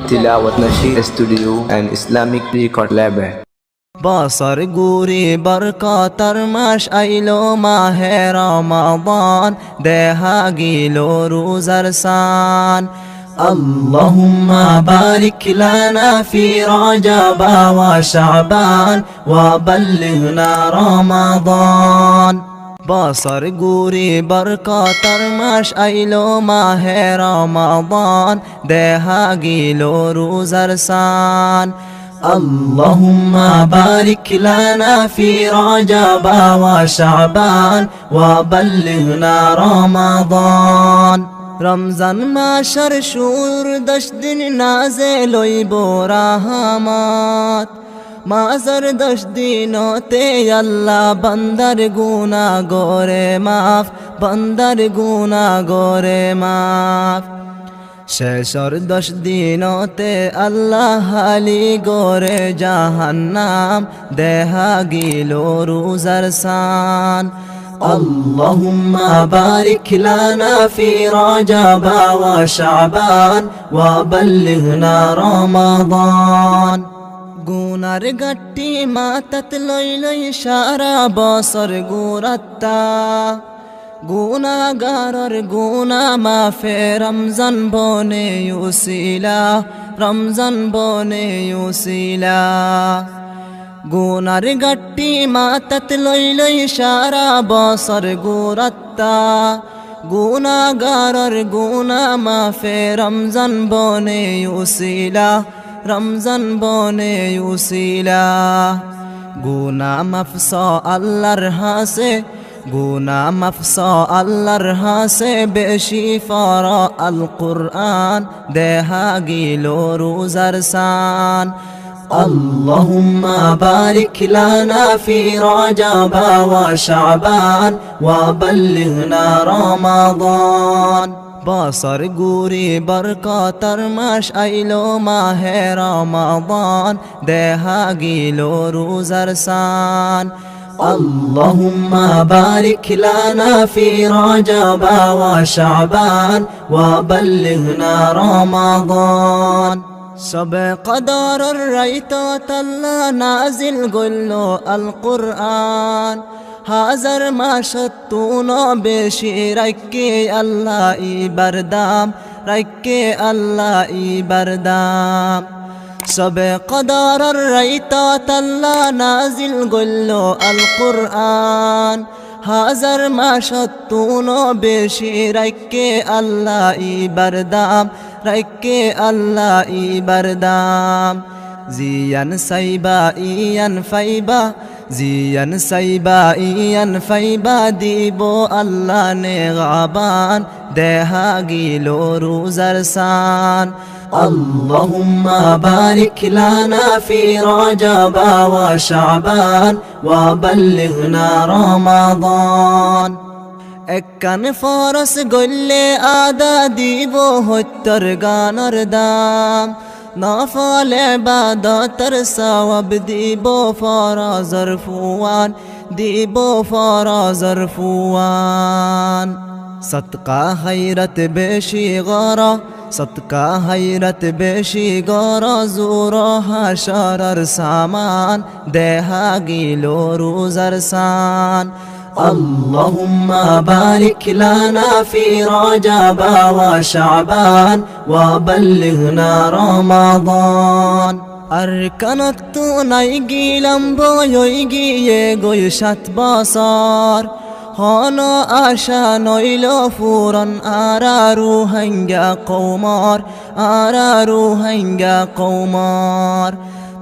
Tilawat Nasheed Studio and Islamic Record Lab है। বছর গুরি বরকতর মাস আইলো মাহে রমাদান, দেখা গিল রোজার সান। আল্লাহুম্মা বারিক লানা ফি রজব ওয়া শাবান ওয়া বাল্লিগনা রমাদান। বছর গুরি বরকতর মাস আইলো মাহে রমাদান, দেখা গিল রোজার সান। اللهم بارك لنا في رجب وشعبان وبلغنا رمضان। رمضان মাসের শুর 10 দিন নাযিল হইব রাহমাত, মাঝের 10 দিনতে আল্লাহ বান্দার গুনাহ গরে মাফ, বান্দার গুনাহ গরে মাফ। শেষর 10 দিনতে আল্লাহ হালি গরে জাহান্নাম, দেখা গিল রোজার সান। আল্লাহুম্মা বারিক লানা ফি রজব ওয়া শাবান ওয়া বাল্লিগনা রমাদান। গুনার গাটি মাথাত লই লই সারা বছর গুরাত্তা, গুনাহগারের গুনাহ মাফে রমজান বনে উসিলা, রমজান বনে উসিলা। গুনার গাটি মাথাত লই লই সারা বছর গুরাত্তা, গুনাহগারের গুনাহ মাফে রমজান বনে উসিলা, রমজান বনে উসিলা। গুনাহ মাফ আল্লাহর হাসে, গুনাহ মাফ আল্লাহর হাসে বেশি ফর আল কুরআন, দেখা গিল রোজার সান। আল্লাহুম্মা বারিক লানা ফি রজব ওয়া শাবান ওয়া বাল্লিগনা রমাদান। বছর গুরি বরকতর মাস আইলো মাহে রমাদান, দেখা গিল রোজার সান। اللهم بارك لنا في رجب وشعبان وبلغنا رمضان। সবে কদরের রাইতত আল্লাহ নাজিল করলো আল কুরআন, হাজার মাসত তুন বেশি রাইকে আল্লাহ ইবারদাম, রাইকে আল্লাহ ইবারদাম। সবে কদরের রাইতত আল্লাহ নাজিল করলো আল কুরআন, হাজার মাসত তুন বেশি রাইকে আল্লাহ ইবারদাম, রাইকে আল্লাহ ইবারদাম। জিয়ান সাইবা ইয়ান ফাইবা, জিয়ান সাইবা ইয়ান ফাইবা দিব আল্লাহ নে গাবান, দেখা গিল রোজার সান। اللهم بارك لنا في رجب وشعبان وبلغنا رمضان। একখান ফরস গল্লে আদা দিব হত্তর গানর দাম, নফল ইবাদতর সওয়াব দিব ফরজর ফুয়ান, দিব ফরজর ফুয়ান। সদকা হায়রত বেশি গরা, সদকা হায়রত বেশি গরা, জোর হাশরের সামান, দেখা গিল রোজার সান। اللهم بارك لنا في رجب وشعبان وبلغنا رمضان। আরকানত তো নাই গিলাম বই গিয়ে গই 7 বছর, হন আশা নইল ফুরন আরারু হাঙ্গা কৌমর, আরারু হাঙ্গা কৌমর।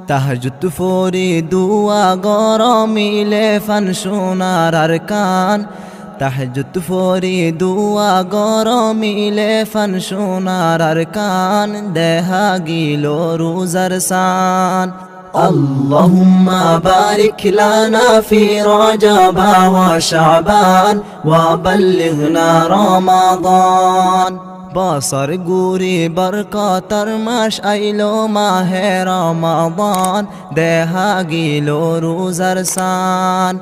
তাহাজ্জুদ ফরি দুয়া গরমিলে ফান সোনার আরকান, তাহাজ্জুদ ফরি দুয়া গরমিলে ফান সোনার আরকান, দেখা গিল রোজার সান। اللهم بارك لنا في رجب وشعبان وبلغنا رمضان। বছর গুরি বরকতর মাস আইলো মাহে রমাদান, দেখা গিল রোজার সান।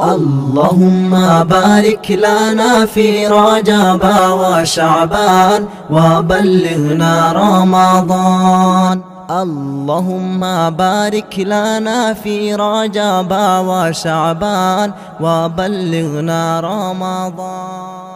اللهم بارك لنا في رجب وشعبان وبلغنا رمضان اللهم بارك لنا في رجب وشعبان وبلغنا رمضان